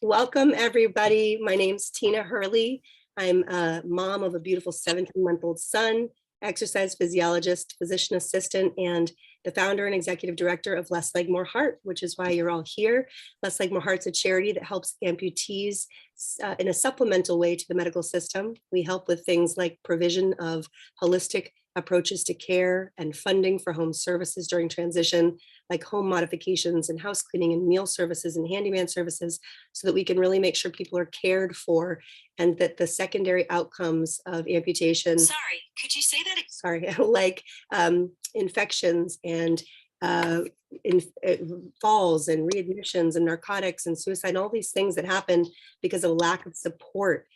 Welcome, everybody. My name's Tina Hurley. I'm a mom of a beautiful 17-month-old son, exercise physiologist, physician assistant, and the founder and executive director of Less Leg, More Heart, which is why you're all here. Less Leg, More Heart's a charity that helps amputees in a supplemental way to the medical system. We help with things like provision of holistic approaches to care and funding for home services during transition, like home modifications and house cleaning and meal services and handyman services, so that we can really make sure people are cared for and that the secondary outcomes of amputation. Sorry, could you say that? Sorry, like infections and falls and readmissions and narcotics and suicide, and all these things that happen because of lack of support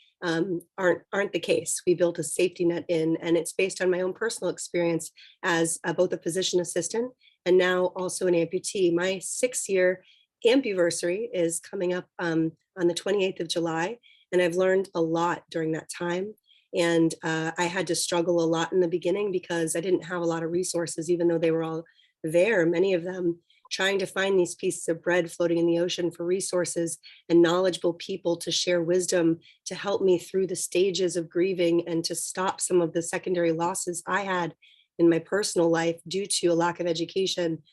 aren't the case. We built a safety net in, and it's based on my own personal experience as both a physician assistant and now also an amputee. My 6-year ampuversary is coming up on the 28th of July, and I've learned a lot during that time. And I had to struggle a lot in the beginning because I didn't have a lot of resources, even though they were all there, many of them, trying to find these pieces of bread floating in the ocean for resources and knowledgeable people to share wisdom to help me through the stages of grieving and to stop some of the secondary losses I had in my personal life due to a lack of education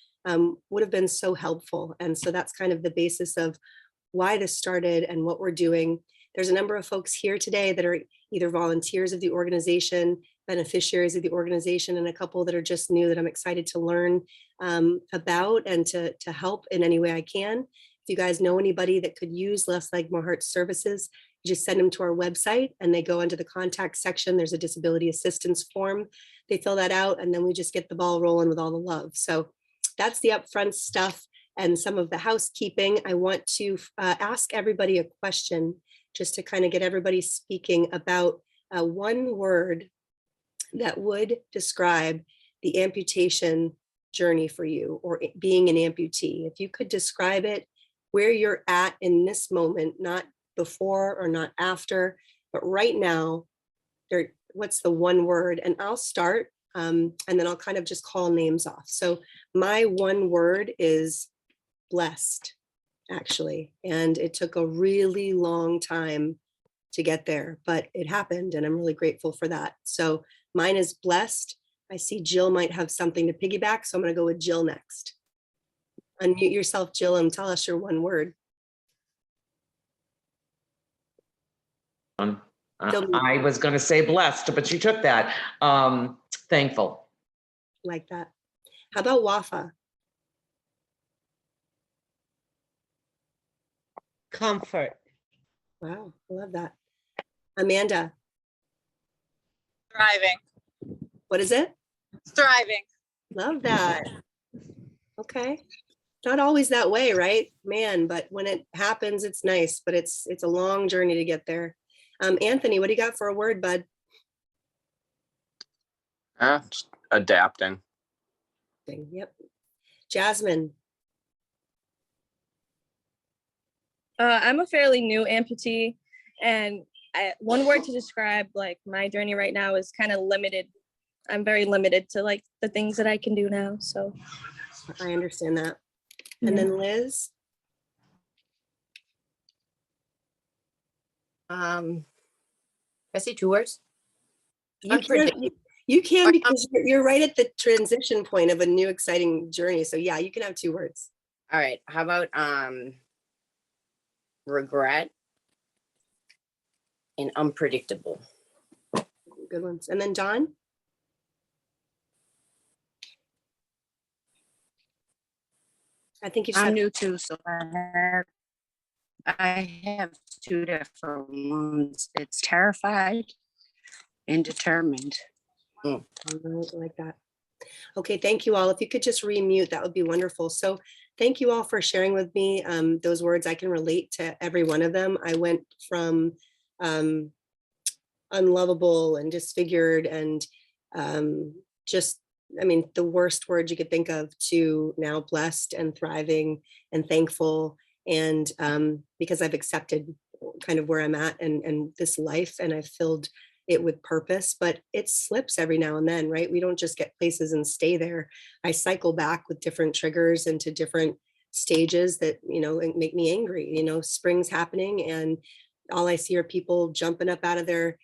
would have been so helpful. And so that's kind of the basis of why this started and what we're doing. There's a number of folks here today that are either volunteers of the organization, beneficiaries of the organization, and a couple that are just new that I'm excited to learn about and to help in any way I can. If you guys know anybody that could use Less Leg, More Heart services, you just send them to our website and they go into the contact section. There's a disability assistance form. They fill that out and then we just get the ball rolling with all the love. So that's the upfront stuff and some of the housekeeping. I want to ask everybody a question just to kind of get everybody speaking about one word that would describe the amputation journey for you or being an amputee. If you could describe it, where you're at in this moment, not before or not after, but right now, what's the one word? And I'll start and then I'll kind of just call names off. So my one word is blessed, actually. And it took a really long time to get there, but it happened and I'm really grateful for that. So mine is blessed. I see Jill might have something to piggyback, so I'm going to go with Jill next. Unmute yourself, Jill, and tell us your one word. I was going to say blessed, but you took that. Thankful. Like that. How about Wafa? Comfort. Wow, I love that. Amanda? Thriving. What is it? Thriving. Love that. Okay. Not always that way, right? Man, but when it happens, it's nice, but it's a long journey to get there. Anthony, what do you got for a word, bud? Just adapting. Yep. Jasmine? I'm a fairly new amputee, and one word to describe like my journey right now is kind of limited. I'm very limited to like the things that I can do now. So I understand that. And then Liz? I say 2 words. You can because you're right at the transition point of a new exciting journey. So yeah, you can have 2 words. All right. How about regret and unpredictable? Good ones. And then Don? I think you said I'm new too, so I have 2 different ones. It's terrified and determined. I like that. Okay, thank you all. If you could just remute, that would be wonderful. So thank you all for sharing with me those words. I can relate to every one of them. I went from unlovable and disfigured and just, I mean, the worst word you could think of to now blessed and thriving and thankful. And because I've accepted kind of where I'm at and this life, and I've filled it with purpose, but it slips every now and then, right? We don't just get places and stay there. I cycle back with different triggers into different stages that, make me angry. Spring's happening and all I see are people jumping up out of their,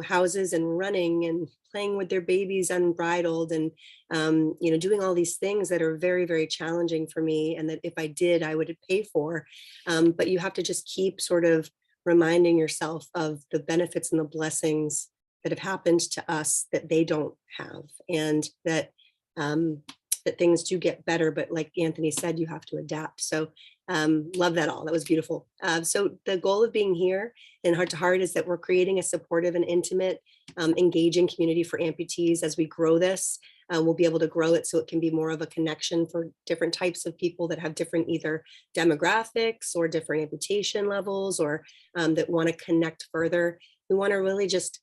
houses and running and playing with their babies unbridled and, doing all these things that are very, very challenging for me. And that if I did, I would pay for. But you have to just keep sort of reminding yourself of the benefits and the blessings that have happened to us that they don't have. And that, that things do get better, but like Anthony said, you have to adapt. So love that all. That was beautiful. So the goal of being here in Heart to Heart is that we're creating a supportive and intimate, engaging community for amputees. As we grow this, we'll be able to grow it so it can be more of a connection for different types of people that have different either demographics or different amputation levels, or that want to connect further. We want to really just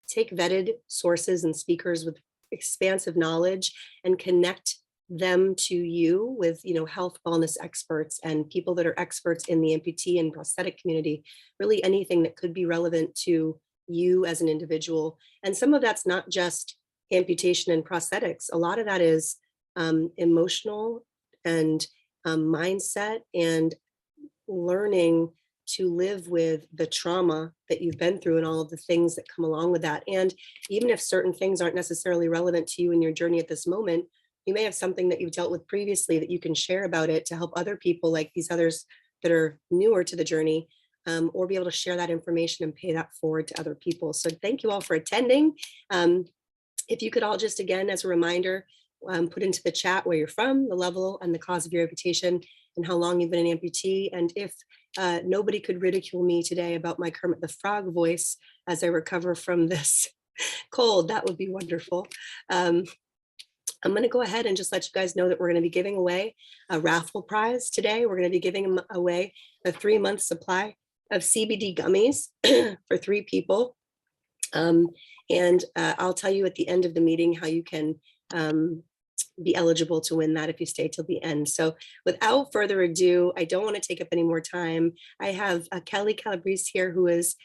take vetted sources and speakers with expansive knowledge and connect them to you with, health wellness experts and people that are experts in the amputee and prosthetic community, really anything that could be relevant to you as an individual. And some of that's not just amputation and prosthetics. A lot of that is emotional and mindset and learning to live with the trauma that you've been through and all of the things that come along with that. And even if certain things aren't necessarily relevant to you in your journey at this moment, you may have something that you've dealt with previously that you can share about it to help other people, like these others that are newer to the journey, or be able to share that information and pay that forward to other people. So thank you all for attending. If you could all just, again, as a reminder, put into the chat where you're from, the level and the cause of your amputation, and how long you've been an amputee. And if nobody could ridicule me today about my Kermit the Frog voice as I recover from this cold, that would be wonderful. I'm going to go ahead and just let you guys know that we're going to be giving away a raffle prize today. We're going to be giving away a 3-month supply of CBD gummies for 3 people. And I'll tell you at the end of the meeting how you can be eligible to win that if you stay till the end. So without further ado, I don't want to take up any more time. I have Kelli Calabrese here, who is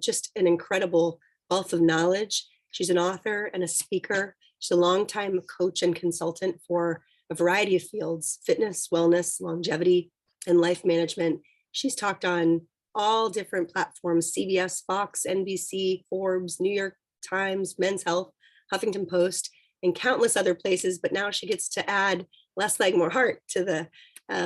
just an incredible wealth of knowledge. She's an author and a speaker. She's a longtime coach and consultant for a variety of fields: fitness, wellness, longevity, and life management. She's talked on all different platforms: CBS, Fox, NBC, Forbes, New York Times, Men's Health, Huffington Post, and countless other places. But now she gets to add Less Leg, More Heart to the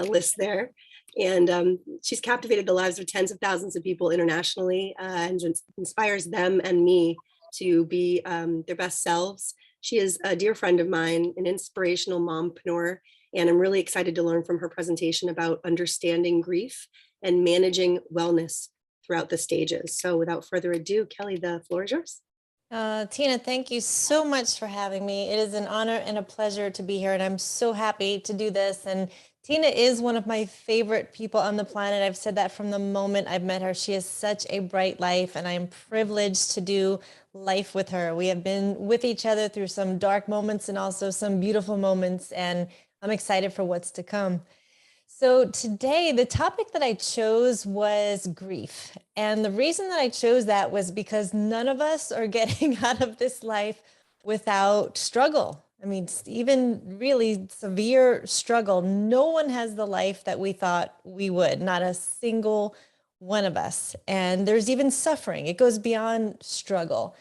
list there. And she's captivated the lives of tens of thousands of people internationally and inspires them and me to be their best selves. She is a dear friend of mine, an inspirational mompreneur, and I'm really excited to learn from her presentation about understanding grief and managing wellness throughout the stages. So without further ado, Kelli, the floor is yours. Tina, thank you so much for having me. It is an honor and a pleasure to be here, and I'm so happy to do this. And Tina is one of my favorite people on the planet. I've said that from the moment I've met her. She has such a bright life, and I am privileged to do life with her. We have been with each other through some dark moments and also some beautiful moments, and I'm excited for what's to come. So today, the topic that I chose was grief. And the reason that I chose that was because none of us are getting out of this life without struggle. I mean, even really severe struggle. No one has the life that we thought we would, not a single one of us. And there's even suffering. It goes beyond struggle.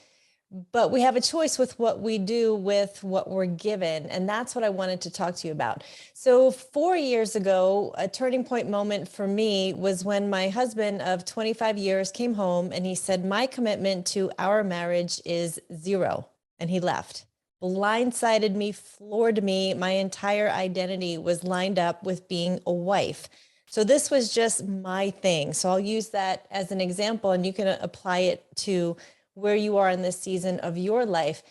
But we have a choice with what we do with what we're given. And that's what I wanted to talk to you about. So 4 years ago, a turning point moment for me was when my husband of 25 years came home and he said, my commitment to our marriage is 0. And he left. Blindsided me, floored me. My entire identity was lined up with being a wife. So this was just my thing. So I'll use that as an example, and you can apply it to where you are in this season of your life.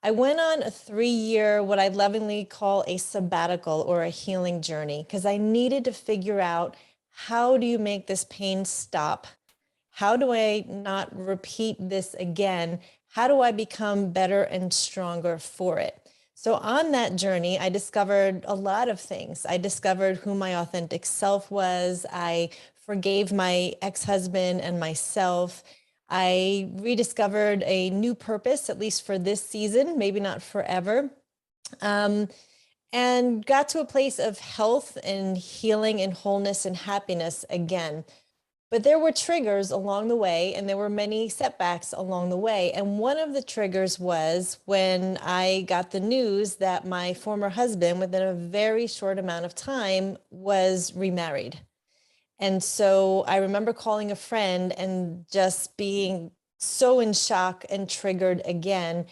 I went on a 3-year, what I lovingly call a sabbatical or a healing journey, because I needed to figure out, how do you make this pain stop? How do I not repeat this again? How do I become better and stronger for it? So on that journey, I discovered a lot of things. I discovered who my authentic self was. I forgave my ex-husband and myself. I rediscovered a new purpose, at least for this season, maybe not forever. And and got to a place of health and healing and wholeness and happiness again. But there were triggers along the way, and there were many setbacks along the way. And one of the triggers was when I got the news that my former husband, within a very short amount of time, was remarried. And so I remember calling a friend and just being so in shock and triggered again.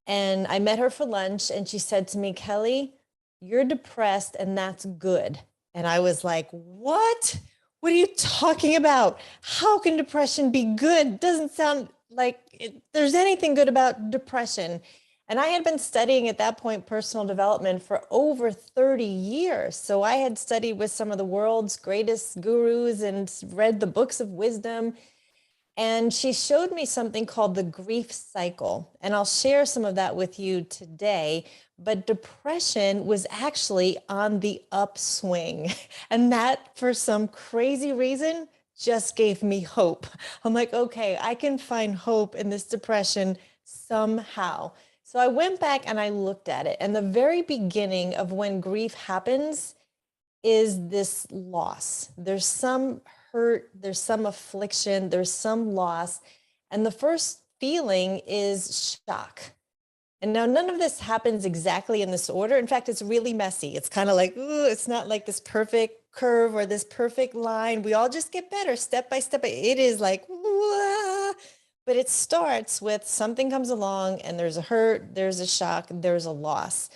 And I met her for lunch, and she said to me, Kelly, you're depressed, and that's good. And I was like, what? What are you talking about? How can depression be good? Doesn't sound like there's anything good about depression. And I had been studying at that point personal development for over 30 years. So I had studied with some of the world's greatest gurus and read the books of wisdom. And she showed me something called the grief cycle. And I'll share some of that with you today. But depression was actually on the upswing. And that, for some crazy reason, just gave me hope. I'm like, okay, I can find hope in this depression somehow. So I went back and I looked at it. And the very beginning of when grief happens is this loss. There's some hurt, there's some affliction, there's some loss. And the first feeling is shock. And now none of this happens exactly in this order. In fact, it's really messy. It's kind of like, ooh, it's not like this perfect curve or this perfect line. We all just get better step by step. It is like, wah. But it starts with something comes along and there's a hurt, there's a shock, there's a loss.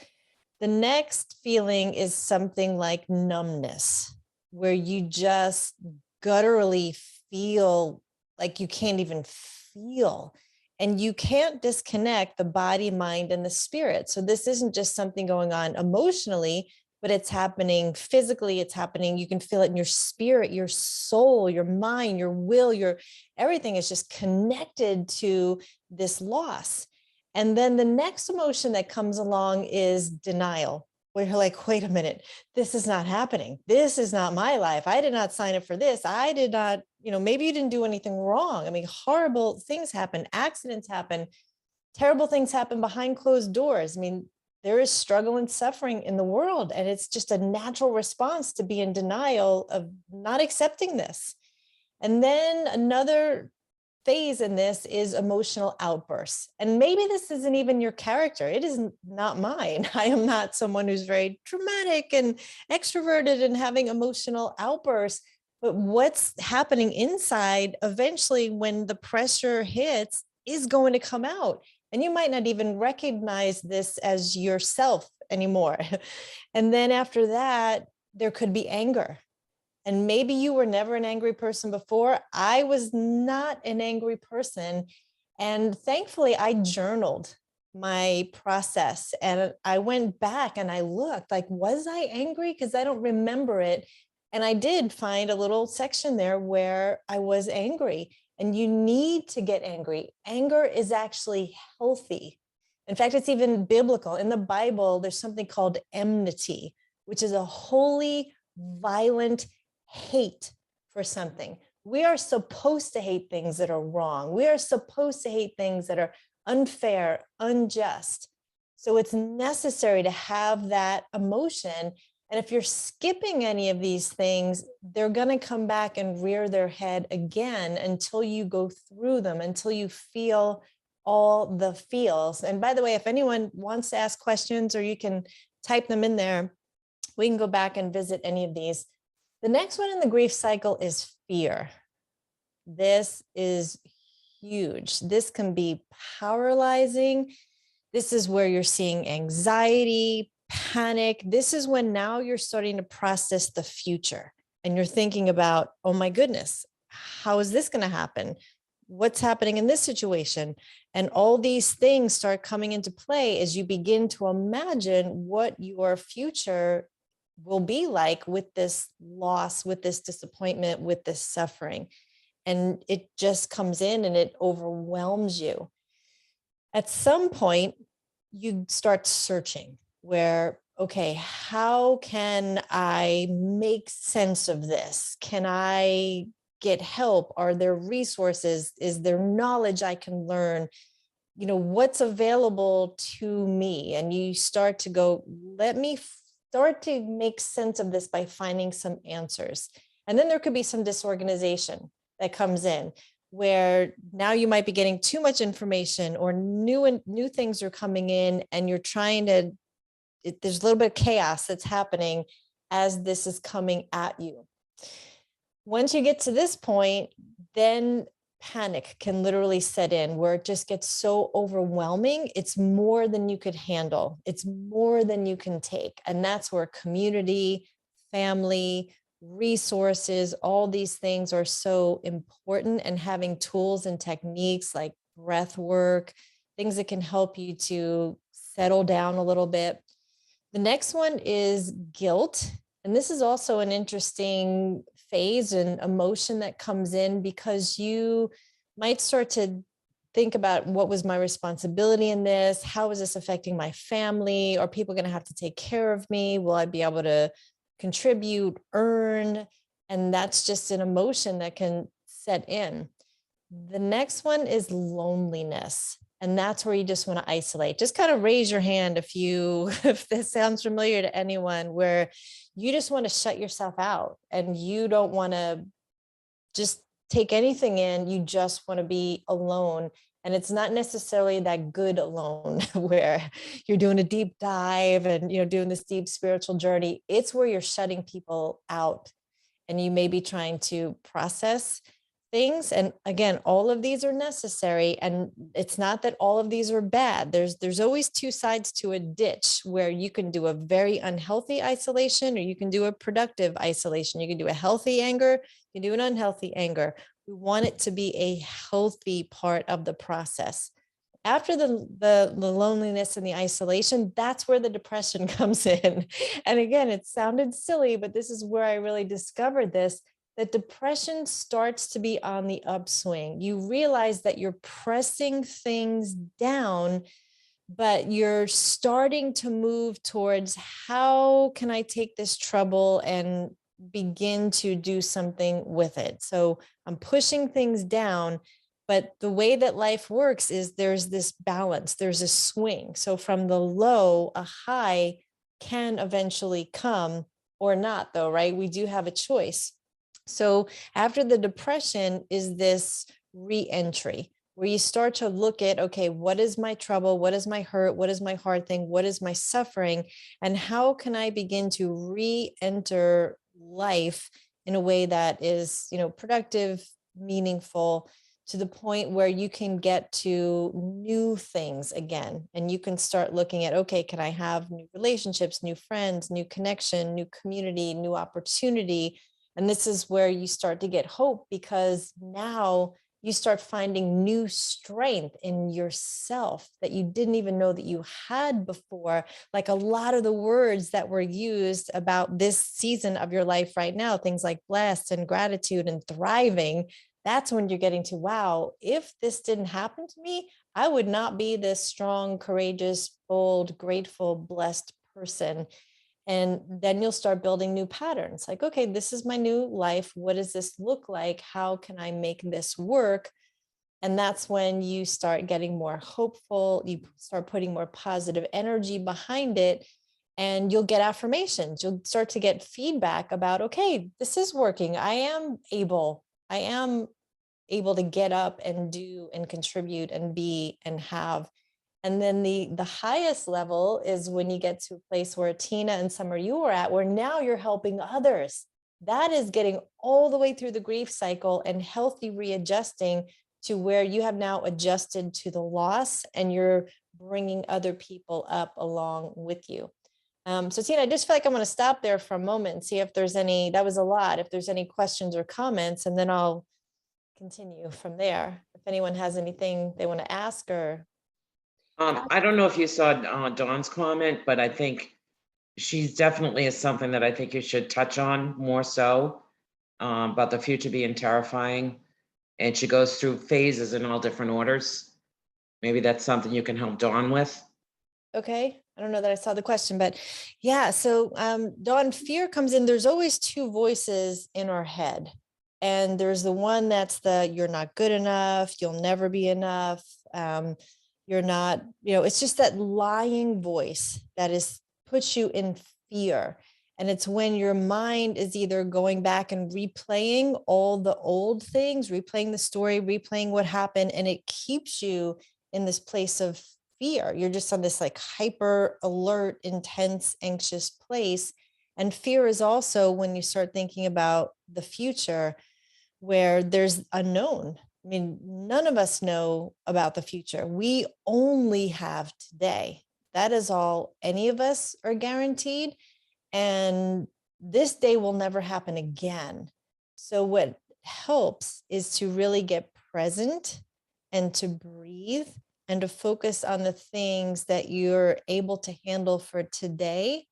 The next feeling is something like numbness, where you just gutturally feel like you can't even feel, and you can't disconnect the body, mind, and the spirit. So this isn't just something going on emotionally, but it's happening physically. It's happening. You can feel it in your spirit, your soul, your mind, your will, everything is just connected to this loss. And then the next emotion that comes along is denial, where you're like, wait a minute, this is not happening. This is not my life. I did not sign up for this. I did not, maybe you didn't do anything wrong. I mean, horrible things happen, accidents happen, terrible things happen behind closed doors. I mean, there is struggle and suffering in the world, and it's just a natural response to be in denial of not accepting this. And then another phase in this is emotional outbursts. And maybe this isn't even your character. It is not mine. I am not someone who's very dramatic and extroverted and having emotional outbursts. But what's happening inside, eventually, when the pressure hits, is going to come out. And you might not even recognize this as yourself anymore. And then after that, there could be anger. And maybe you were never an angry person before. I was not an angry person. And thankfully, I journaled my process. And I went back and I looked like, was I angry? Because I don't remember it. And I did find a little section there where I was angry. And you need to get angry. Anger is actually healthy. In fact, it's even biblical. In the Bible, there's something called enmity, which is a holy, violent hate for something. We are supposed to hate things that are wrong. We are supposed to hate things that are unfair, unjust. So it's necessary to have that emotion. And if you're skipping any of these things, they're going to come back and rear their head again until you go through them, until you feel all the feels. And by the way, if anyone wants to ask questions, or you can type them in there, we can go back and visit any of these. The next one in the grief cycle is fear. This is huge. This can be paralyzing. This is where you're seeing anxiety, panic. This is when now you're starting to process the future and you're thinking about, oh my goodness, how is this going to happen? What's happening in this situation? And all these things start coming into play as you begin to imagine what your future will be like with this loss, with this disappointment, with this suffering. And it just comes in and it overwhelms you. At some point, you start searching where, okay, how can I make sense of this? Can I get help? Are there resources? Is there knowledge I can learn? What's available to me? And you start to go, let me start to make sense of this by finding some answers. And then there could be some disorganization that comes in, where now you might be getting too much information, or new things are coming in, and you're trying to, there's a little bit of chaos that's happening as this is coming at you. Once you get to this point, then panic can literally set in, where it just gets so overwhelming. It's more than you could handle. It's more than you can take. And that's where community, family, resources, all these things are so important, and having tools and techniques like breath work, things that can help you to settle down a little bit. The next one is guilt. And this is also an interesting phase and emotion that comes in, because you might start to think about, what was my responsibility in this? How is this affecting my family? Are people going to have to take care of me? Will I be able to contribute, earn? And that's just an emotion that can set in. The next one is loneliness. And that's where you just want to isolate. Just kind of raise your hand if this sounds familiar to anyone, where you just want to shut yourself out and you don't want to just take anything in. You just want to be alone. And it's not necessarily that good alone where you're doing a deep dive and, doing this deep spiritual journey. It's where you're shutting people out, and you may be trying to process things. And again, all of these are necessary. And it's not that all of these are bad. There's always two sides to a ditch, where you can do a very unhealthy isolation, or you can do a productive isolation. You can do a healthy anger, you can do an unhealthy anger. We want it to be a healthy part of the process. After the loneliness and the isolation, that's where the depression comes in. And again, it sounded silly, but this is where I really discovered this, that depression starts to be on the upswing. You realize that you're pressing things down, but you're starting to move towards, how can I take this trouble and begin to do something with it? So I'm pushing things down, but the way that life works is there's this balance, there's a swing. So from the low, a high can eventually come, or not though, right? We do have a choice. So after the depression is this re-entry, where you start to look at, okay, what is my trouble? What is my hurt? What is my hard thing? What is my suffering? And how can I begin to re-enter life in a way that is, productive, meaningful, to the point where you can get to new things again. And you can start looking at, okay, can I have new relationships, new friends, new connection, new community, new opportunity? And this is where you start to get hope, because now you start finding new strength in yourself that you didn't even know that you had before. Like a lot of the words that were used about this season of your life right now, things like blessed and gratitude and thriving, that's when you're getting to, wow, if this didn't happen to me, I would not be this strong, courageous, bold, grateful, blessed person. And then you'll start building new patterns, like, okay, this is my new life. What does this look like? How can I make this work? And that's when you start getting more hopeful. You start putting more positive energy behind it, and you'll get affirmations. You'll start to get feedback about, okay, this is working. I am able to get up and do and contribute and be and have. And then the highest level is when you get to a place where Tina and Summer, you were at, where now you're helping others. That is getting all the way through the grief cycle and healthy readjusting to where you have now adjusted to the loss, and you're bringing other people up along with you. So Tina, I just feel like I'm going to stop there for a moment and see if there's any, that was a lot, if there's any questions or comments, and then I'll continue from there. If anyone has anything they want to ask or. I don't know if you saw Dawn's comment, but I think she's definitely is something that I think you should touch on more so, about the future being terrifying. And she goes through phases in all different orders. Maybe that's something you can help Dawn with. Okay. I don't know that I saw the question, but yeah. So Dawn, fear comes in. There's always two voices in our head. And there's the one that's you're not good enough. You'll never be enough. You're not, it's just that lying voice that puts you in fear. And it's when your mind is either going back and replaying all the old things, replaying the story, replaying what happened, and it keeps you in this place of fear. You're just on this like hyper alert, intense, anxious place. And fear is also when you start thinking about the future, where there's unknown. I mean, none of us know about the future. We only have today. That is all any of us are guaranteed. And this day will never happen again. So what helps is to really get present and to breathe and to focus on the things that you're able to handle for today,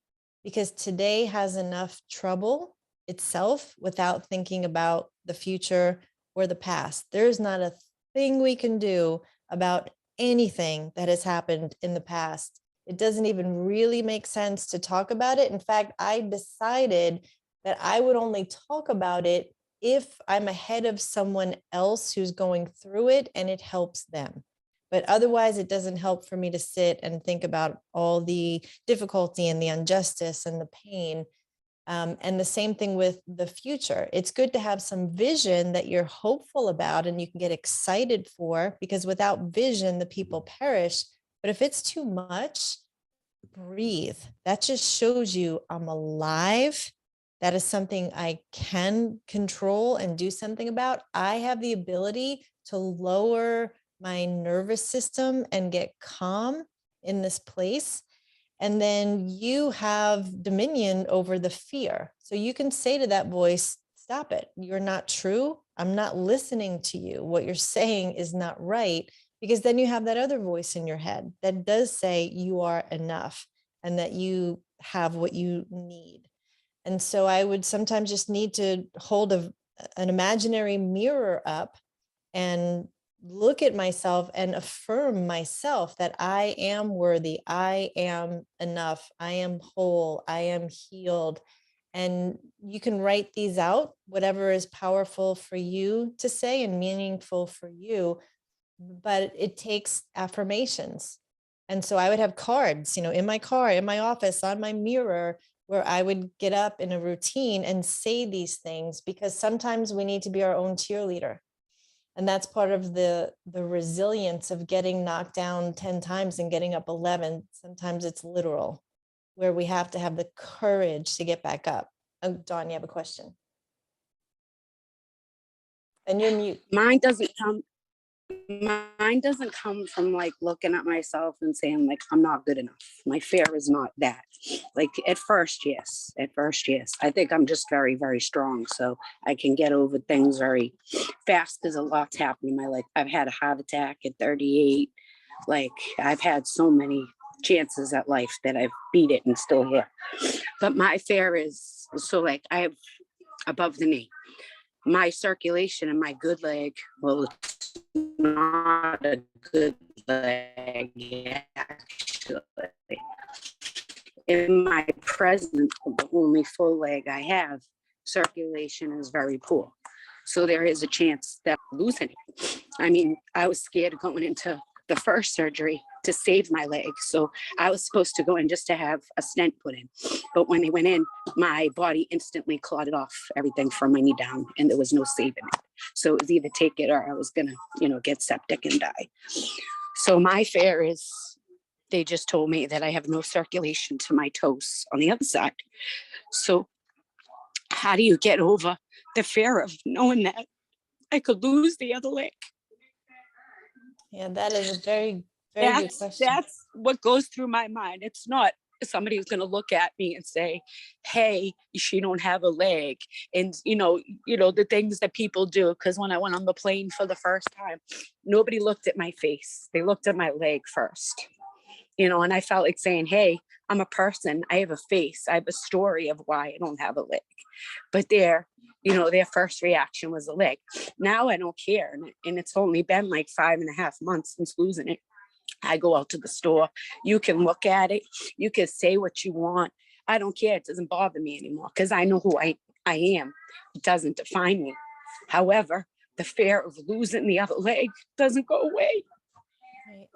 because today has enough trouble itself without thinking about the future or the past. There's not a thing we can do about anything that has happened in the past. It doesn't even really make sense to talk about it. In fact, I decided that I would only talk about it if I'm ahead of someone else who's going through it and it helps them. But otherwise, it doesn't help for me to sit and think about all the difficulty and the injustice and the pain. And the same thing with the future. It's good to have some vision that you're hopeful about and you can get excited for, because without vision, the people perish. But if it's too much, breathe. That just shows you I'm alive. That is something I can control and do something about. I have the ability to lower my nervous system and get calm in this place. And then you have dominion over the fear. So you can say to that voice, stop it. You're not true. I'm not listening to you. What you're saying is not right. Because then you have that other voice in your head that does say you are enough and that you have what you need. And so I would sometimes just need to hold an imaginary mirror up and look at myself and affirm myself that I am worthy, I am enough, I am whole, I am healed. And you can write these out, whatever is powerful for you to say and meaningful for you, but it takes affirmations. And so I would have cards, in my car, in my office, on my mirror, where I would get up in a routine and say these things, because sometimes we need to be our own cheerleader. And that's part of the resilience of getting knocked down 10 times and getting up 11. Sometimes it's literal, where we have to have the courage to get back up. Oh, Dawn, you have a question? And you're mute. Mine doesn't come from like looking at myself and saying like I'm not good enough. My fear is not that. Like at first yes, I think I'm just very, very strong, so I can get over things very fast because a lot's happened in my life. I've had a heart attack at 38. Like I've had so many chances at life that I've beat it and still here. But my fear is, so like I have above the knee, my circulation in my good leg, well, it's not a good leg, actually. In my present, the only full leg I have, circulation is very poor. So there is a chance that I'm losing it. I mean, I was scared of going into the first surgery to save my leg. So I was supposed to go in just to have a stent put in. But when they went in, my body instantly clotted off everything from my knee down and there was no saving it. So it was either take it or I was gonna, get septic and die. So my fear is, they just told me that I have no circulation to my toes on the other side. So how do you get over the fear of knowing that I could lose the other leg? Yeah, that is a very, very good question. That's what goes through my mind. It's not somebody who's going to look at me and say, hey, she don't have a leg. And, the things that people do. Because when I went on the plane for the first time, nobody looked at my face. They looked at my leg first. And I felt like saying, hey, I'm a person. I have a face. I have a story of why I don't have a leg. But their first reaction was a leg. Now I don't care. And it's only been like 5.5 months since losing it. I go out to the store. You can look at it. You can say what you want. I don't care. It doesn't bother me anymore because I know who I am. It doesn't define me. However, the fear of losing the other leg doesn't go away. Right.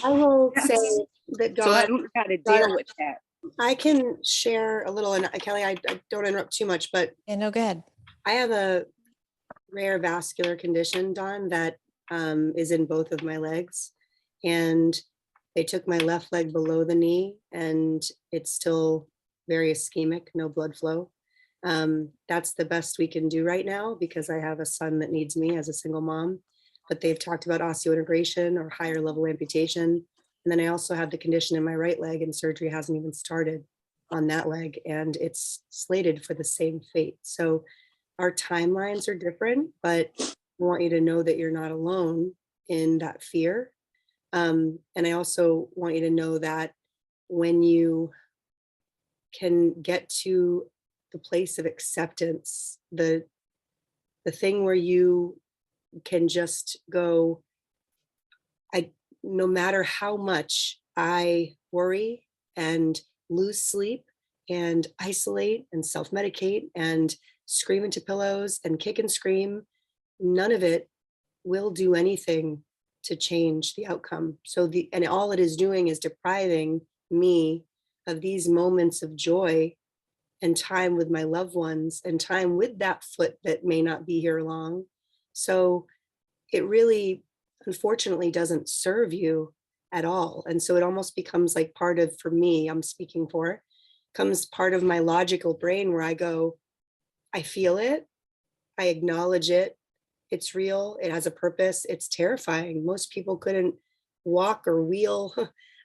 I will Yes. say that So I Dawn, don't know how to Dawn, deal with that. I can share a little, and Kelly, I don't interrupt too much, but Yeah, no, go ahead. I have a rare vascular condition, Dawn, that is in both of my legs. And they took my left leg below the knee and it's still very ischemic, no blood flow. That's the best we can do right now because I have a son that needs me as a single mom. But they've talked about osseointegration or higher level amputation. And then I also have the condition in my right leg and surgery hasn't even started on that leg and it's slated for the same fate. So our timelines are different, but I want you to know that you're not alone in that fear. And I also want you to know that when you can get to the place of acceptance, the thing where you can just go, no matter how much I worry and lose sleep and isolate and self-medicate and scream into pillows and kick and scream, none of it will do anything to change the outcome. And all it is doing is depriving me of these moments of joy and time with my loved ones and time with that foot that may not be here long. So it really, unfortunately, doesn't serve you at all. And so it almost becomes like part of, for me, I'm speaking for, comes part of my logical brain where I go, I feel it, I acknowledge it, it's real, it has a purpose, it's terrifying. Most people couldn't walk or wheel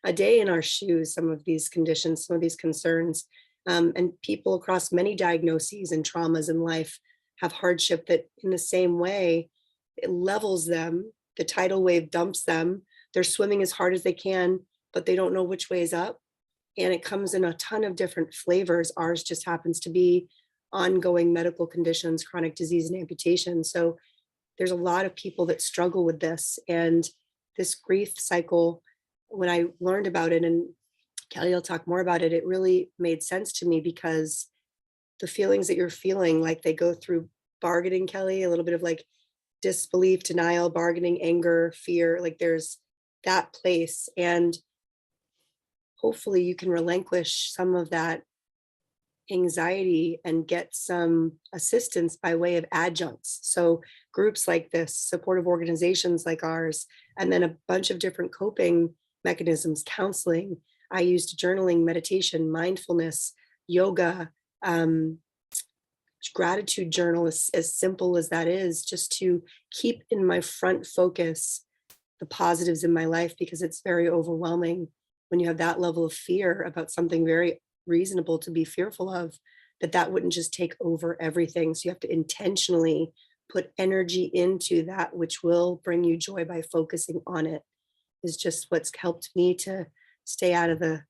a day in our shoes, some of these conditions, some of these concerns. And people across many diagnoses and traumas in life have hardship that in the same way, it levels them, the tidal wave dumps them, they're swimming as hard as they can, but they don't know which way is up. And it comes in a ton of different flavors. Ours just happens to be ongoing medical conditions, chronic disease and amputation. So there's a lot of people that struggle with this. And this grief cycle, when I learned about it, and Kelly will talk more about it, it really made sense to me because the feelings that you're feeling, like they go through bargaining, Kelly, a little bit of like disbelief, denial, bargaining, anger, fear, like there's that place. And hopefully you can relinquish some of that anxiety and get some assistance by way of adjuncts. So groups like this, supportive organizations like ours, and then a bunch of different coping mechanisms, counseling. I used journaling, meditation, mindfulness, yoga, gratitude journal, as simple as that is, just to keep in my front focus the positives in my life, because it's very overwhelming when you have that level of fear about something very reasonable to be fearful of, that wouldn't just take over everything. So you have to intentionally put energy into that which will bring you joy by focusing on it, is just what's helped me to stay out of the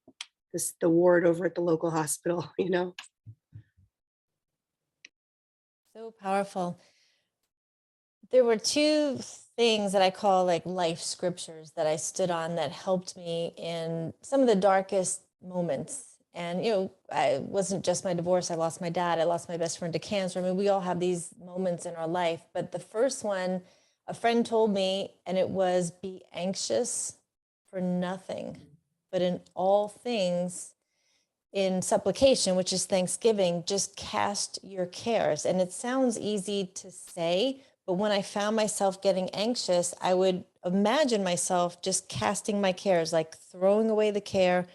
ward over at the local hospital, you know. So powerful. There were two things that I call like life scriptures that I stood on that helped me in some of the darkest moments. And, it wasn't just my divorce. I lost my dad. I lost my best friend to cancer. I mean, we all have these moments in our life. But the first one, a friend told me, and it was, be anxious for nothing, but in all things, in supplication, which is thanksgiving, just cast your cares. And it sounds easy to say, but when I found myself getting anxious, I would imagine myself just casting my cares, like throwing away the care,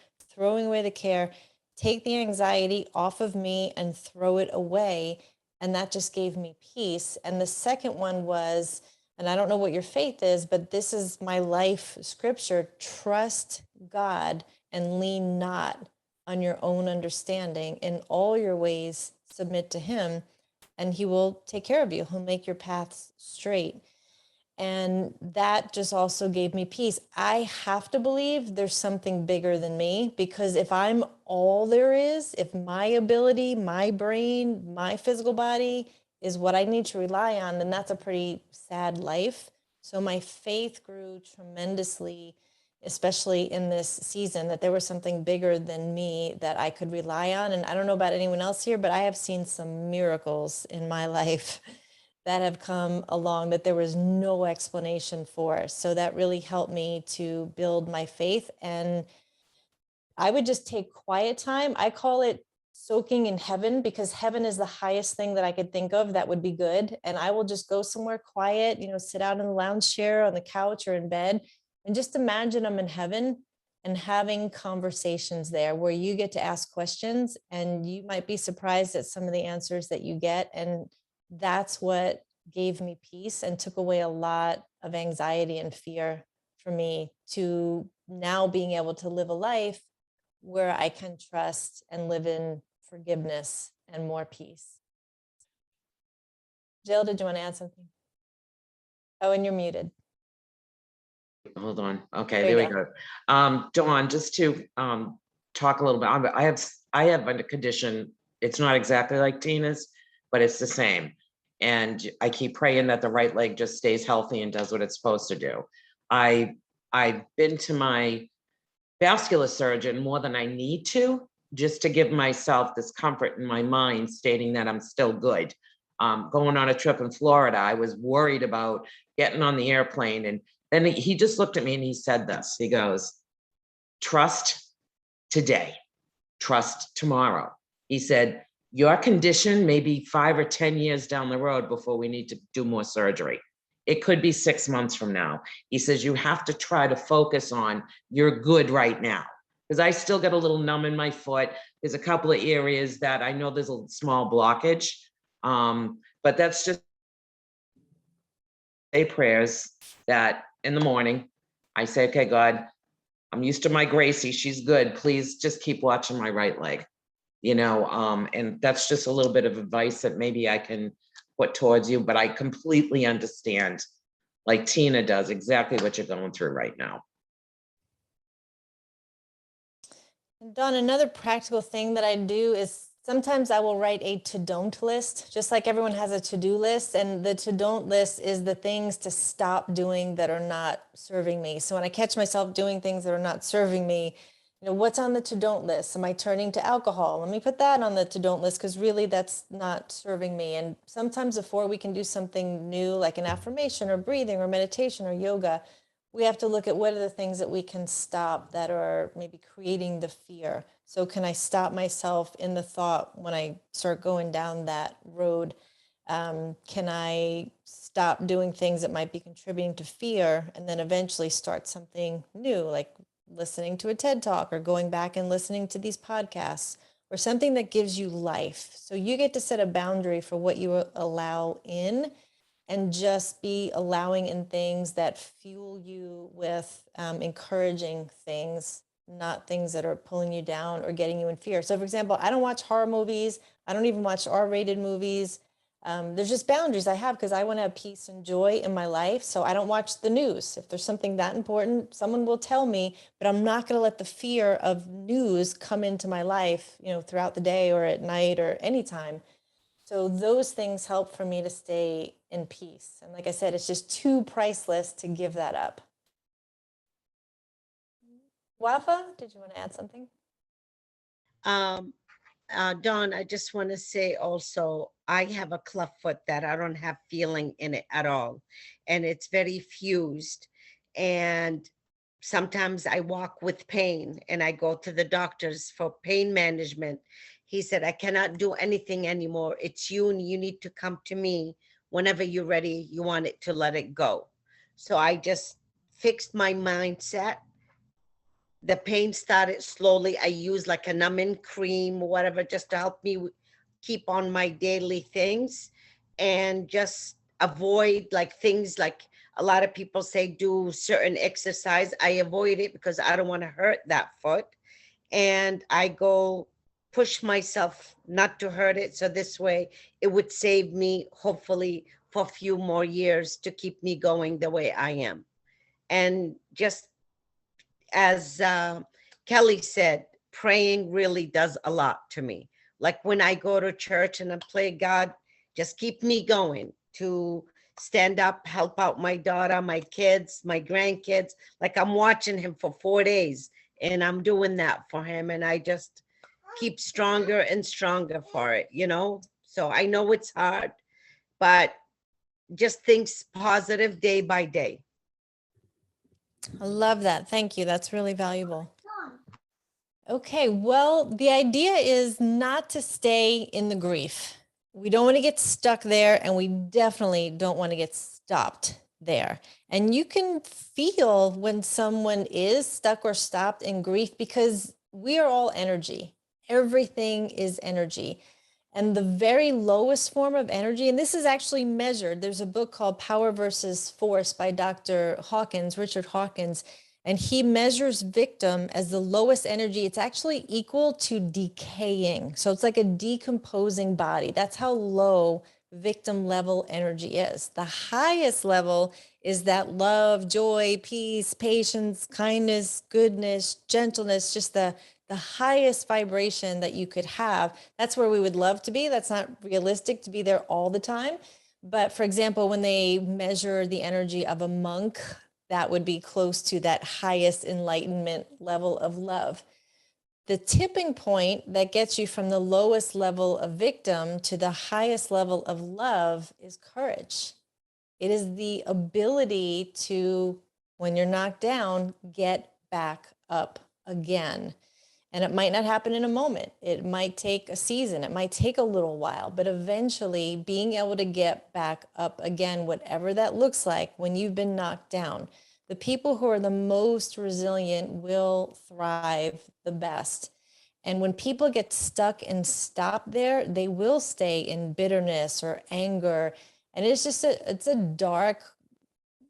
take the anxiety off of me and throw it away. And that just gave me peace. And the second one was, and I don't know what your faith is, but this is my life scripture: trust God and lean not on your own understanding. In all your ways, submit to him, and he will take care of you. He'll make your paths straight. And that just also gave me peace. I have to believe there's something bigger than me, because if I'm all there is, if my ability, my brain, my physical body is what I need to rely on, then that's a pretty sad life. So my faith grew tremendously, especially in this season, that there was something bigger than me that I could rely on. And I don't know about anyone else here, but I have seen some miracles in my life that have come along that there was no explanation for. So that really helped me to build my faith. And I would just take quiet time. I call it soaking in heaven, because heaven is the highest thing that I could think of that would be good. And I will just go somewhere quiet, sit out in the lounge chair, on the couch, or in bed, and just imagine I'm in heaven and having conversations there where you get to ask questions, and you might be surprised at some of the answers that you get. And that's what gave me peace and took away a lot of anxiety and fear for me, to now being able to live a life where I can trust and live in forgiveness and more peace. Jill, did you want to add something? Oh, and you're muted. Hold on. Okay, There there you we go. Dawn, just to talk a little bit, I have a condition. It's not exactly like Tina's, but it's the same. And I keep praying that the right leg just stays healthy and does what it's supposed to do. I've been to my vascular surgeon more than I need to, just to give myself this comfort in my mind, stating that I'm still good. Going on a trip in Florida, I was worried about getting on the airplane, and then he just looked at me and he said this. He goes, "Trust today, trust tomorrow." He said, "Your condition may be 5 or 10 years down the road before we need to do more surgery. It could be 6 months from now." He says, "You have to try to focus on you're good right now." Because I still get a little numb in my foot. There's a couple of areas that I know there's a small blockage. But that's just say prayers that in the morning, I say, "Okay, God, I'm used to my Gracie. She's good. Please just keep watching my right leg." And that's just a little bit of advice that maybe I can put towards you, but I completely understand, like Tina does, exactly what you're going through right now. Dawn, another practical thing that I do is sometimes I will write a to-don't list, just like everyone has a to-do list. And the to-don't list is the things to stop doing that are not serving me. So when I catch myself doing things that are not serving me, what's on the to-don't list? Am I turning to alcohol? Let me put that on the to-don't list, because really that's not serving me. And sometimes before we can do something new, like an affirmation or breathing or meditation or yoga, we have to look at what are the things that we can stop that are maybe creating the fear. So can I stop myself in the thought when I start going down that road? Can I stop doing things that might be contributing to fear, and then eventually start something new, like listening to a TED Talk or going back and listening to these podcasts, or something that gives you life? So you get to set a boundary for what you allow in, and just be allowing in things that fuel you with encouraging things, not things that are pulling you down or getting you in fear. So for example, I don't watch horror movies. I don't even watch R-rated movies. There's just boundaries I have, because I want to have peace and joy in my life. So I don't watch the news. If there's something that important, someone will tell me, but I'm not going to let the fear of news come into my life, throughout the day or at night or anytime. So those things help for me to stay in peace. And like I said, it's just too priceless to give that up. Wafa, did you want to add something? Dawn, I just want to say also, I have a cleft foot that I don't have feeling in it at all. And it's very fused. And sometimes I walk with pain, and I go to the doctors for pain management. He said, "I cannot do anything anymore. It's you, and you need to come to me whenever you're ready. You want it to let it go." So I just fixed my mindset. The pain started slowly. I use like a numbing cream or whatever, just to help me keep on my daily things, and just avoid like things like a lot of people say do certain exercise. I avoid it because I don't want to hurt that foot. And I go push myself not to hurt it. So this way it would save me, hopefully, for a few more years to keep me going the way I am. And just as Kelly said, praying really does a lot to me. Like when I go to church and I pray, "God, just keep me going to stand up, help out my daughter, my kids, my grandkids." Like I'm watching him for 4 days, and I'm doing that for him. And I just keep stronger and stronger for it, So I know it's hard, but just things positive day by day. I love that. Thank you. That's really valuable. Okay, well, the idea is not to stay in the grief. We don't want to get stuck there, and we definitely don't want to get stopped there. And you can feel when someone is stuck or stopped in grief because we are all energy. Everything is energy. And the very lowest form of energy, and this is actually measured. There's a book called Power versus Force by Dr. Hawkins, Richard Hawkins, and he measures victim as the lowest energy. It's actually equal to decaying. So it's like a decomposing body. That's how low victim level energy is. The highest level is that love, joy, peace, patience, kindness, goodness, gentleness, just the highest vibration that you could have. That's where we would love to be. That's not realistic to be there all the time. But for example, when they measure the energy of a monk, that would be close to that highest enlightenment level of love. The tipping point that gets you from the lowest level of victim to the highest level of love is courage. It is the ability to, when you're knocked down, get back up again. And it might not happen in a moment. It might take a season. It might take a little while, but eventually being able to get back up again, whatever that looks like when you've been knocked down. The people who are the most resilient will thrive the best. And when people get stuck and stop there, they will stay in bitterness or anger. And it's just it's a dark,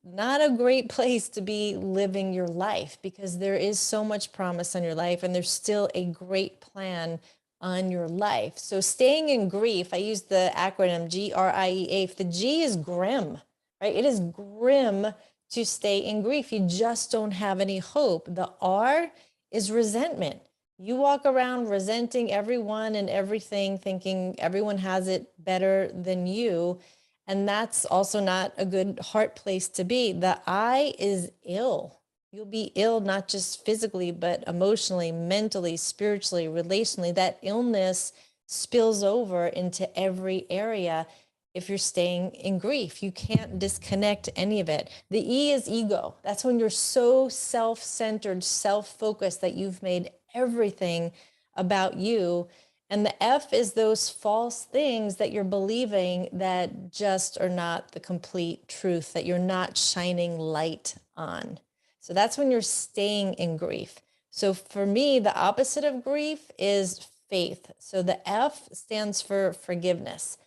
not a great place to be living your life, because there is so much promise on your life and there's still a great plan on your life. So staying in grief, I use the acronym GRIEA. The G is grim, right? It is grim to stay in grief. You just don't have any hope. The R is resentment. You walk around resenting everyone and everything, thinking everyone has it better than you. And that's also not a good heart place to be. The I is ill. You'll be ill, not just physically, but emotionally, mentally, spiritually, relationally. That illness spills over into every area if you're staying in grief. You can't disconnect any of it. The E is ego. That's when you're so self-centered, self-focused that you've made everything about you. And the F is those false things that you're believing that just are not the complete truth, that you're not shining light on. So that's when you're staying in grief. So for me, the opposite of grief is faith. So the F stands for forgiveness.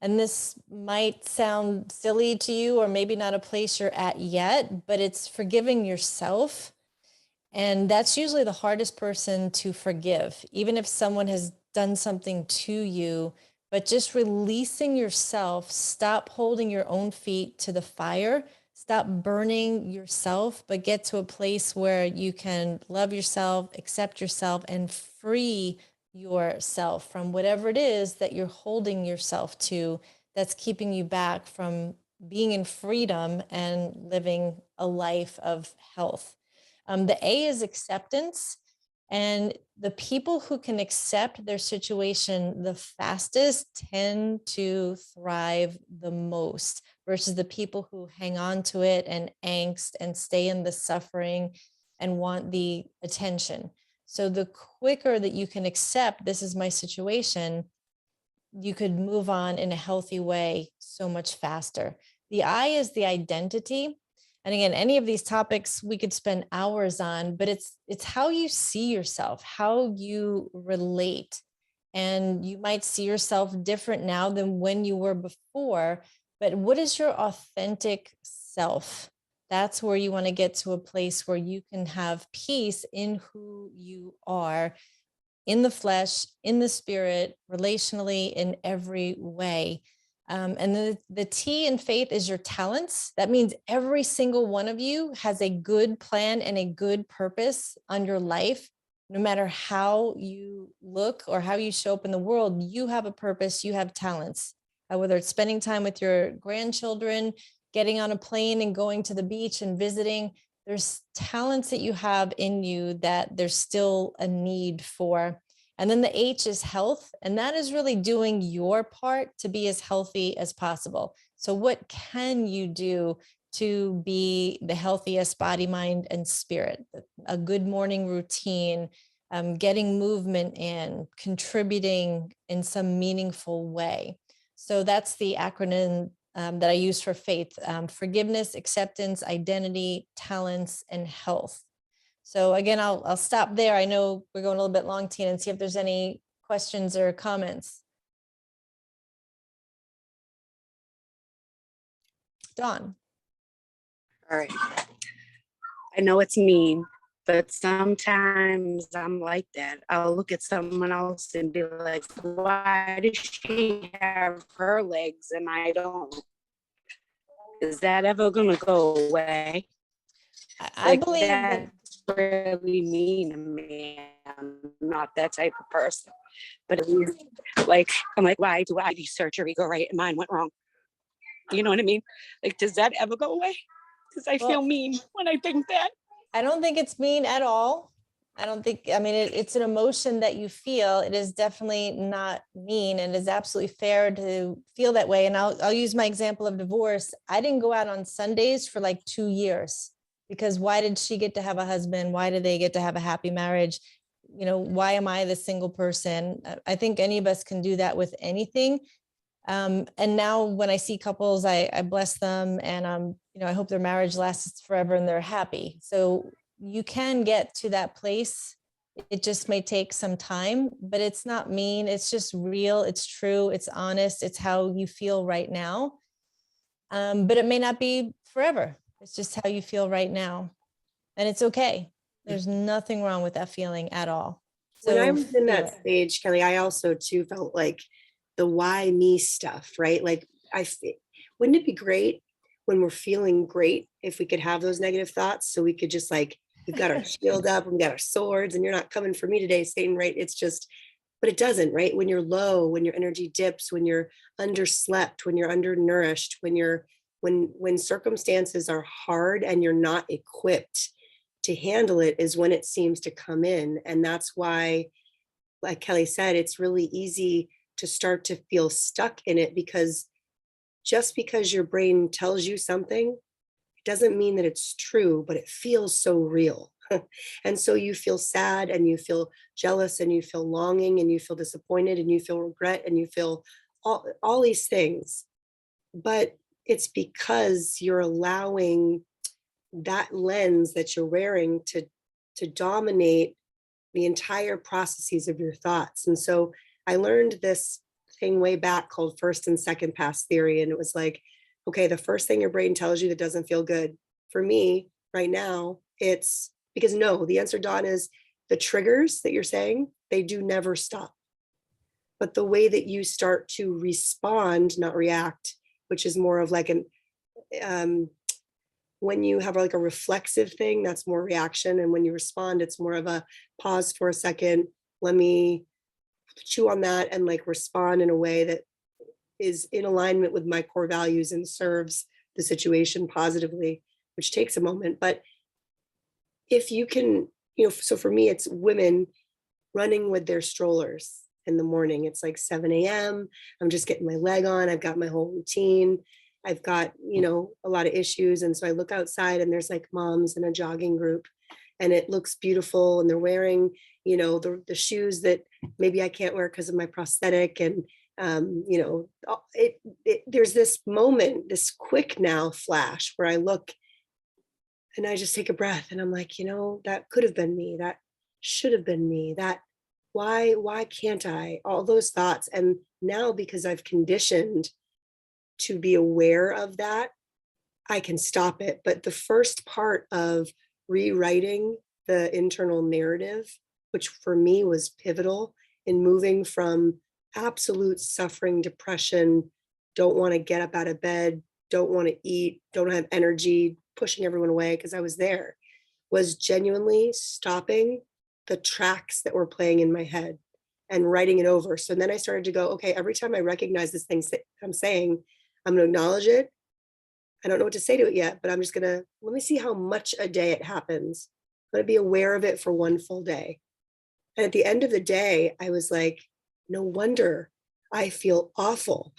And this might sound silly to you, or maybe not a place you're at yet, but it's forgiving yourself. And that's usually the hardest person to forgive, even if someone has done something to you, but just releasing yourself, stop holding your own feet to the fire, stop burning yourself, but get to a place where you can love yourself, accept yourself, and free yourself from whatever it is that you're holding yourself to that's keeping you back from being in freedom and living a life of health. The A is acceptance. And the people who can accept their situation the fastest tend to thrive the most versus the people who hang on to it and angst and stay in the suffering and want the attention. So the quicker that you can accept, this is my situation, you could move on in a healthy way so much faster. The I is the identity. And again, any of these topics we could spend hours on, but it's how you see yourself, how you relate. And you might see yourself different now than when you were before, but what is your authentic self? That's where you want to get to a place where you can have peace in who you are, in the flesh, in the spirit, relationally, in every way. And the T in faith is your talents. That means every single one of you has a good plan and a good purpose on your life. No matter how you look or how you show up in the world, you have a purpose, you have talents. Whether it's spending time with your grandchildren, getting on a plane and going to the beach and visiting, there's talents that you have in you that there's still a need for. And then the H is health. And that is really doing your part to be as healthy as possible. So what can you do to be the healthiest body, mind, and spirit? A good morning routine, getting movement in, contributing in some meaningful way. So that's the acronym that I use for faith: forgiveness, acceptance, identity, talents, and health. So again, I'll stop there. I know we're going a little bit long, Tina, and see if there's any questions or comments. Dawn. All right. I know it's mean, but sometimes I'm like that. I'll look at someone else and be like, why does she have her legs and I don't? Is that ever gonna go away? I believe that that's really mean to me. I'm not that type of person. But at least, like, I'm like, why do I do surgery go right and mine went wrong? You know what I mean? Like, does that ever go away? Because I feel mean when I think that. I don't think it's mean at all. I don't think, I mean, it's an emotion that you feel. It is definitely not mean, and it is absolutely fair to feel that way. And I'll use my example of divorce. I didn't go out on Sundays for like 2 years, because why did she get to have a husband? Why did they get to have a happy marriage? You know, why am I the single person? I think any of us can do that with anything. And now when I see couples, I bless them, and you know, I hope their marriage lasts forever and they're happy. So you can get to that place. It just may take some time, but it's not mean. It's just real. It's true. It's honest. It's how you feel right now. But it may not be forever. It's just how you feel right now. And it's okay. There's nothing wrong with that feeling at all. When I was in feel that it. stage, Kelly, I also too felt like the why me stuff, right? Like wouldn't it be great when we're feeling great if we could have those negative thoughts, so we could just like, we've got our shield up, we've got our swords, and you're not coming for me today, Satan, right? It's just, but it doesn't, right? When you're low, when your energy dips, when you're underslept, when you're undernourished, when circumstances are hard and you're not equipped to handle it, is when it seems to come in. And that's why, like Kelly said, it's really easy to start to feel stuck in it, because just because your brain tells you something, it doesn't mean that it's true, but it feels so real. And so you feel sad, and you feel jealous, and you feel longing, and you feel disappointed, and you feel regret, and you feel all these things. But it's because you're allowing that lens that you're wearing to dominate the entire processes of your thoughts. And so I learned this thing way back called first and second pass theory. And it was like, okay, the first thing your brain tells you that doesn't feel good. For me right now, it's because no, the answer, Dawn, is the triggers that you're saying, they do never stop. But the way that you start to respond, not react, which is more of like when you have like a reflexive thing, that's more reaction. And when you respond, it's more of a pause for a second. Let me chew on that and like respond in a way that is in alignment with my core values and serves the situation positively, which takes a moment. But if you can, so for me, it's women running with their strollers in the morning. It's like 7 a.m. I'm just getting my leg on. I've got my whole routine. I've got, a lot of issues. And so I look outside and there's like moms in a jogging group, and it looks beautiful. And they're wearing, the shoes that maybe I can't wear because of my prosthetic. And, there's this moment, this quick now flash where I look and I just take a breath and I'm like, that could have been me. That should have been me. That why can't I? All those thoughts. And now, because I've conditioned to be aware of that, I can stop it. But the first part of rewriting the internal narrative, which for me was pivotal in moving from absolute suffering, depression, don't want to get up out of bed, don't want to eat, don't have energy, pushing everyone away because I was there, was genuinely stopping the tracks that were playing in my head and writing it over. So then I started to go, okay, every time I recognize this thing I'm saying, I'm going to acknowledge it. I don't know what to say to it yet, but I'm just going to, let me see how much a day it happens. I'm going to be aware of it for one full day. And at the end of the day, I was like, no wonder I feel awful.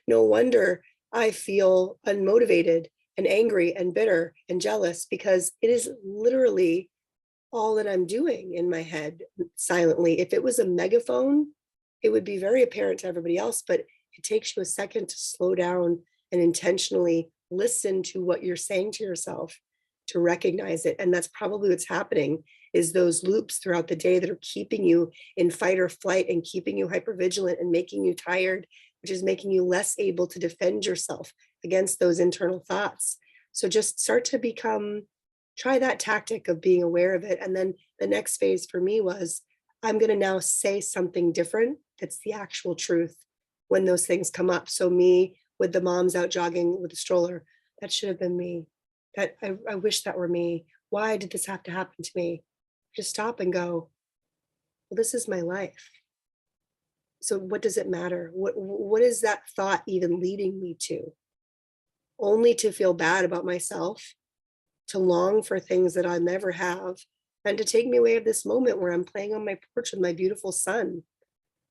No wonder I feel unmotivated and angry and bitter and jealous, because it is literally all that I'm doing in my head silently. If it was a megaphone, it would be very apparent to everybody else, but it takes you a second to slow down and intentionally listen to what you're saying to yourself, to recognize it. And that's probably what's happening, is those loops throughout the day that are keeping you in fight or flight and keeping you hypervigilant and making you tired, which is making you less able to defend yourself against those internal thoughts. So just start to try that tactic of being aware of it. And then the next phase for me was, I'm going to now say something different that's the actual truth when those things come up. So me with the moms out jogging with a stroller, that should have been me. That I wish that were me. Why did this have to happen to me? Just stop and go, well, this is my life. So what does it matter? What is that thought even leading me to? Only to feel bad about myself, to long for things that I'll never have, and to take me away of this moment where I'm playing on my porch with my beautiful son.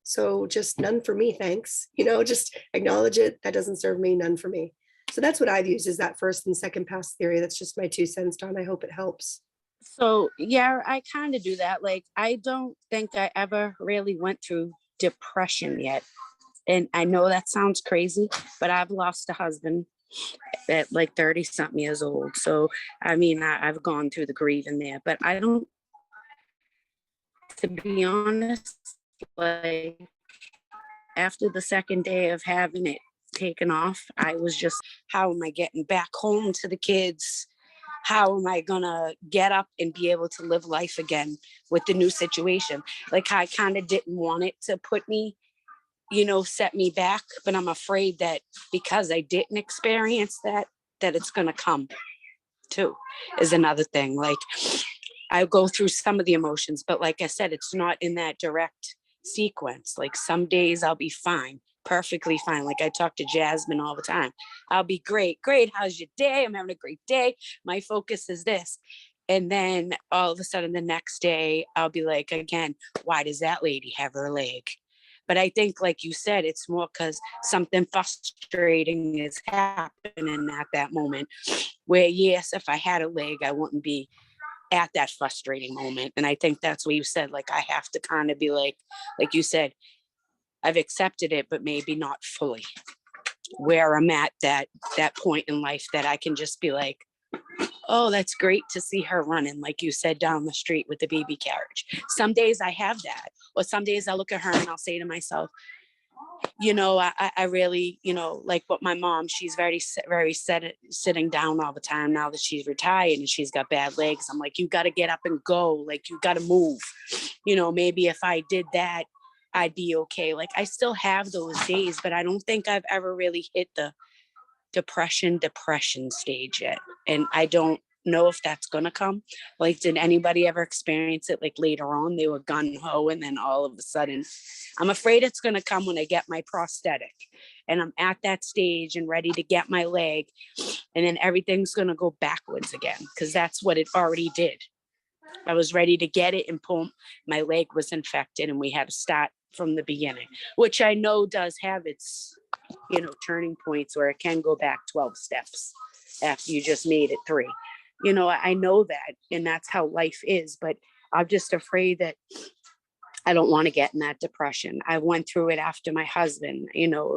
So just none for me, thanks. Just acknowledge it. That doesn't serve me, none for me. So that's what I've used, is that first and second pass theory. That's just my 2 cents, Dawn. I hope it helps. So yeah, I kind of do that. Like, I don't think I ever really went through depression yet. And I know that sounds crazy, but I've lost a husband at like 30 something years old. So, I mean, I've gone through the grieving there, but I don't, to be honest, like after the second day of having it taken off, I was just, how am I getting back home to the kids? How am I gonna get up and be able to live life again with the new situation? Like, I kind of didn't want it to put me, set me back, but I'm afraid that because I didn't experience that it's gonna come too, is another thing. Like, I go through some of the emotions, but like I said, it's not in that direct sequence. Like, some days I'll be fine, perfectly fine. Like, I talk to Jasmine all the time. I'll be great. How's your day? I'm having a great day. My focus is this. And then all of a sudden the next day I'll be like, again, why does that lady have her leg? But I think, like you said, it's more because something frustrating is happening at that moment, where yes, if I had a leg, I wouldn't be at that frustrating moment. And I think that's what you said. Like, I have to kind of be like you said, I've accepted it, but maybe not fully, where I'm at that point in life that I can just be like, oh, that's great to see her running, like you said, down the street with the baby carriage. Some days I have that, or some days I look at her and I'll say to myself, I really, like what my mom, she's very sitting down all the time now that she's retired and she's got bad legs. I'm like, you got to get up and go. Like, you got to move. Maybe if I did that, I'd be okay. Like, I still have those days, but I don't think I've ever really hit the depression stage yet. And I don't know if that's going to come. Like, did anybody ever experience it? Like, later on, they were gung-ho, and then all of a sudden, I'm afraid it's going to come when I get my prosthetic and I'm at that stage and ready to get my leg. And then everything's going to go backwards again, because that's what it already did. I was ready to get it, and boom, my leg was infected, and we had to start from the beginning, which I know does have its, turning points where it can go back 12 steps after you just made it 3. I know that, and that's how life is, but I'm just afraid that I don't want to get in that depression. I went through it after my husband,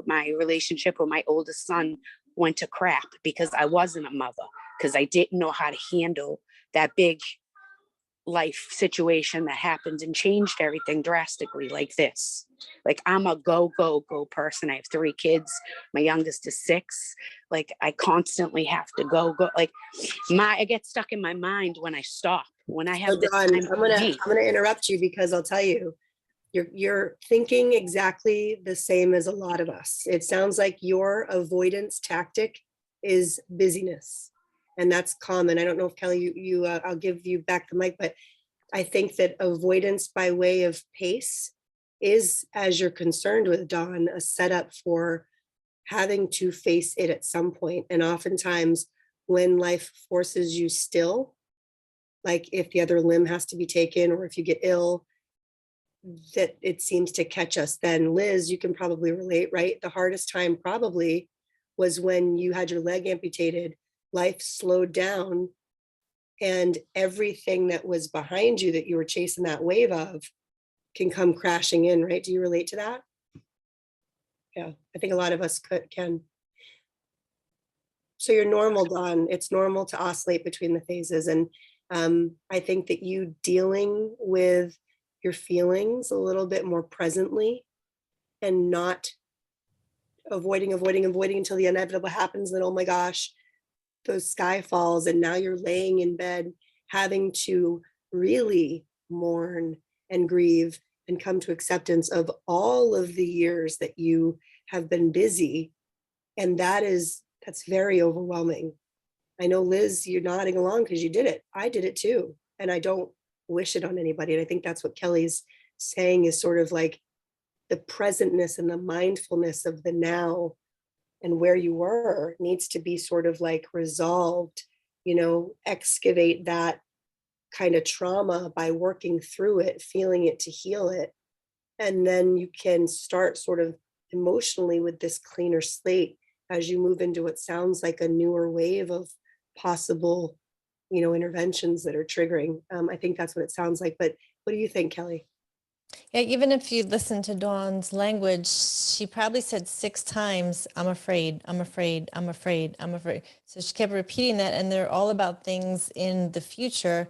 my relationship with my oldest son went to crap because I wasn't a mother, because I didn't know how to handle that big life situation that happened and changed everything drastically like this. Like, I'm a go person. I have 3 kids. My youngest is 6. Like, I constantly have to go. Like, I get stuck in my mind when I stop, when I have So the Dawn, time. I'm gonna interrupt you, because I'll tell you, you're thinking exactly the same as a lot of us. It sounds like your avoidance tactic is busyness, and that's common. I don't know if Kelly, I'll give you back the mic, but I think that avoidance by way of pace is, as you're concerned with, Dawn, a setup for having to face it at some point. And oftentimes when life forces you still, like if the other limb has to be taken, or if you get ill, that it seems to catch us. Then Liz, you can probably relate, right? The hardest time probably was when you had your leg amputated, life slowed down, and everything that was behind you that you were chasing that wave of can come crashing in, right? Do you relate to that? Yeah, I think a lot of us can. So you're normal, Dawn. It's normal to oscillate between the phases. And I think that you dealing with your feelings a little bit more presently and not avoiding until the inevitable happens, then, oh my gosh, those sky falls, and now you're laying in bed having to really mourn and grieve and come to acceptance of all of the years that you have been busy. And that's very overwhelming. I know, Liz, you're nodding along because you did it. I did it too. And I don't wish it on anybody. And I think that's what Kelly's saying is sort of like the presentness and the mindfulness of the now and where you were needs to be sort of like resolved, excavate that kind of trauma by working through it, feeling it to heal it. And then you can start sort of emotionally with this cleaner slate as you move into what sounds like a newer wave of possible, interventions that are triggering. I think that's what it sounds like. But what do you think, Kelly? Yeah, even if you listen to Dawn's language, she probably said 6 times, I'm afraid, I'm afraid, I'm afraid, I'm afraid. So she kept repeating that, and they're all about things in the future.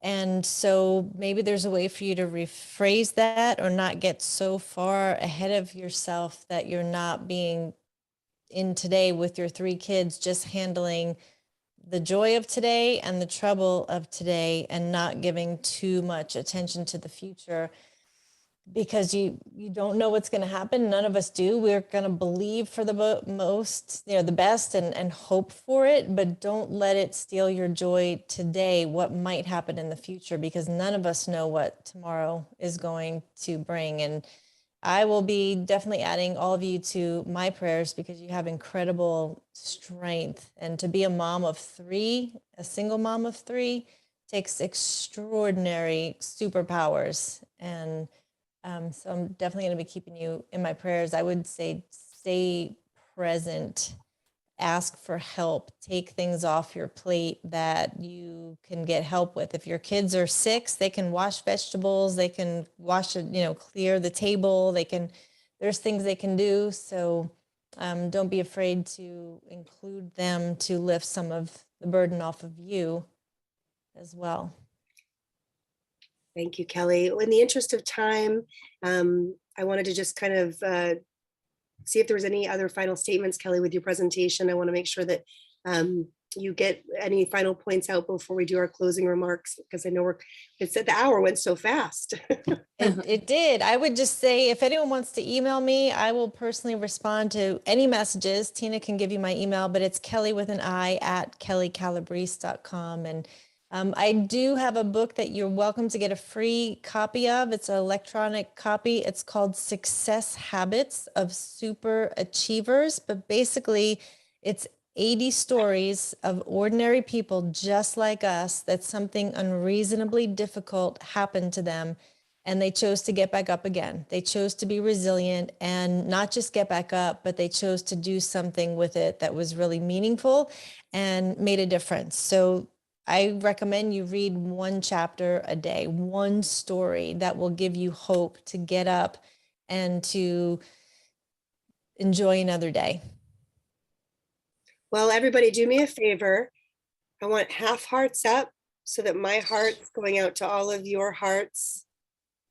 And so maybe there's a way for you to rephrase that or not get so far ahead of yourself that you're not being in today with your 3 kids, just handling the joy of today and the trouble of today and not giving too much attention to the future. Because you don't know what's going to happen. None of us do. We're going to believe for the most, the best and hope for it, but don't let it steal your joy today, what might happen in the future, because none of us know what tomorrow is going to bring. And I will be definitely adding all of you to my prayers because you have incredible strength. And to be a mom of 3, a single mom of 3, takes extraordinary superpowers. And so I'm definitely going to be keeping you in my prayers. I would say stay present, ask for help, take things off your plate that you can get help with. If your kids are 6, they can wash vegetables, they can wash it, clear the table, there's things they can do. So don't be afraid to include them to lift some of the burden off of you as well. Thank you, Kelly. In the interest of time, I wanted to just kind of see if there was any other final statements, Kelly, with your presentation. I want to make sure that you get any final points out before we do our closing remarks, because I know it said the hour went so fast. It did. I would just say, if anyone wants to email me, I will personally respond to any messages. Tina can give you my email, but it's Kelly with an I at kellicalabrese.com. And I do have a book that you're welcome to get a free copy of. It's an electronic copy. It's called Success Habits of Super Achievers. But basically, it's 80 stories of ordinary people just like us that something unreasonably difficult happened to them. And they chose to get back up again. They chose to be resilient and not just get back up, but they chose to do something with it that was really meaningful and made a difference. So I recommend you read 1 chapter a day, 1 story that will give you hope to get up and to enjoy another day. Well, everybody, do me a favor. I want half hearts up so that my heart's going out to all of your hearts.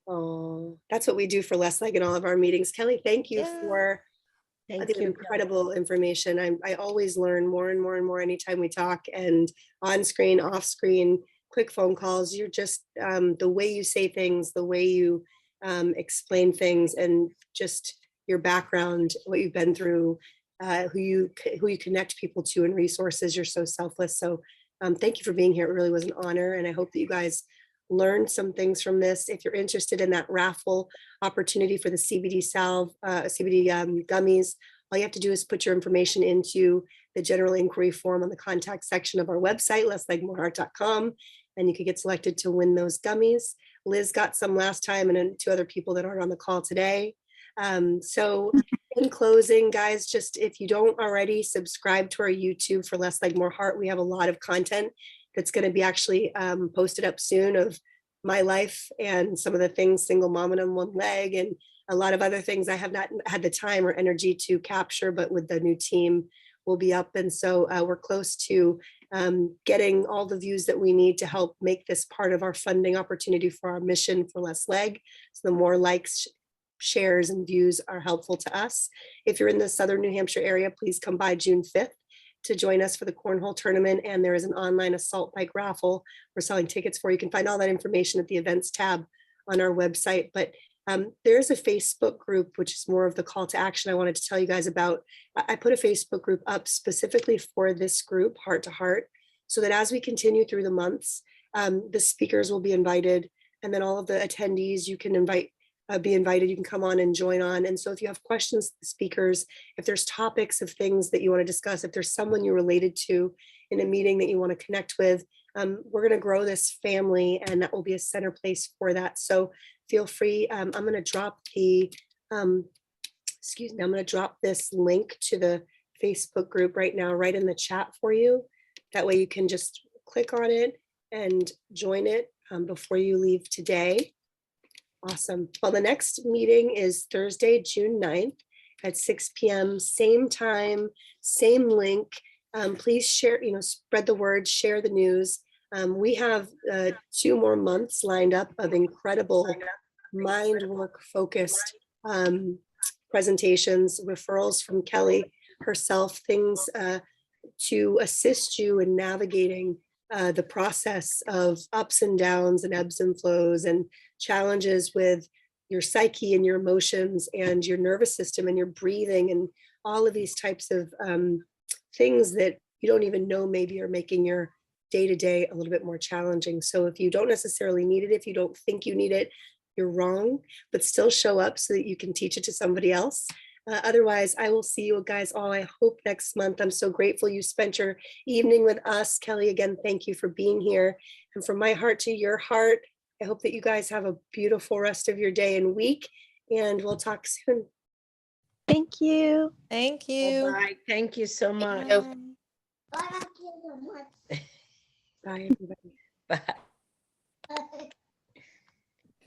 Oh, that's what we do for Less Like in all of our meetings. Kelly, thank you for Thank the you. incredible information. I always learn more and more and more anytime we talk, and on screen, off screen, quick phone calls. You're just the way you say things, the way you explain things, and just your background, what you've been through, who you connect people to, and resources. You're so selfless. So thank you for being here. It really was an honor, and I hope that you guys learned some things from this. If you're interested in that raffle opportunity for the CBD salve, CBD gummies, all you have to do is put your information into the general inquiry form on the contact section of our website, lesslikemoreheart.com, and you could get selected to win those gummies. Liz got some last time, and then 2 other people that aren't on the call today. So in closing, guys, just if you don't already subscribe to our YouTube for Less Like More Heart, we have a lot of content that's going to be actually posted up soon of my life and some of the things, single mom and on one leg, and a lot of other things I have not had the time or energy to capture, but with the new team will be up. And so we're close to getting all the views that we need to help make this part of our funding opportunity for our mission for Less Leg. So the more likes, shares, and views are helpful to us. If you're in the Southern New Hampshire area, please come by June 5th to join us for the cornhole tournament. And there is an online assault bike raffle we're selling tickets for. You can find all that information at the events tab on our website. But there's a Facebook group, which is more of the call to action I wanted to tell you guys about. I put a Facebook group up specifically for this group, Heart to Heart, so that as we continue through the months, the speakers will be invited, and then all of the attendees you can be invited, you can come on and join on. And so if you have questions, the speakers, if there's topics of things that you want to discuss, if there's someone you're related to in a meeting that you want to connect with, we're going to grow this family, and that will be a center place for that. So feel free. I'm going to drop the, I'm going to drop this link to the Facebook group right now, right in the chat for you. That way you can just click on it and join it before you leave today. Awesome. Well, the next meeting is Thursday, June 9th at 6 p.m. Same time, same link. Please share, spread the word, share the news. We have 2 more months lined up of incredible mind work focused presentations, referrals from Kelli herself, things to assist you in navigating the process of ups and downs and ebbs and flows and challenges with your psyche and your emotions and your nervous system and your breathing and all of these types of things that you don't even know maybe are making your day-to-day a little bit more challenging. So if you don't necessarily need it, if you don't think you need it, you're wrong, but still show up so that you can teach it to somebody else. Otherwise, I will see you guys all, I hope, next month. I'm so grateful you spent your evening with us. Kelli, again, thank you for being here. And from my heart to your heart, I hope that you guys have a beautiful rest of your day and week, and we'll talk soon. Thank you. Thank you. Bye. Thank you so much. you. Bye. Bye, everybody. Bye.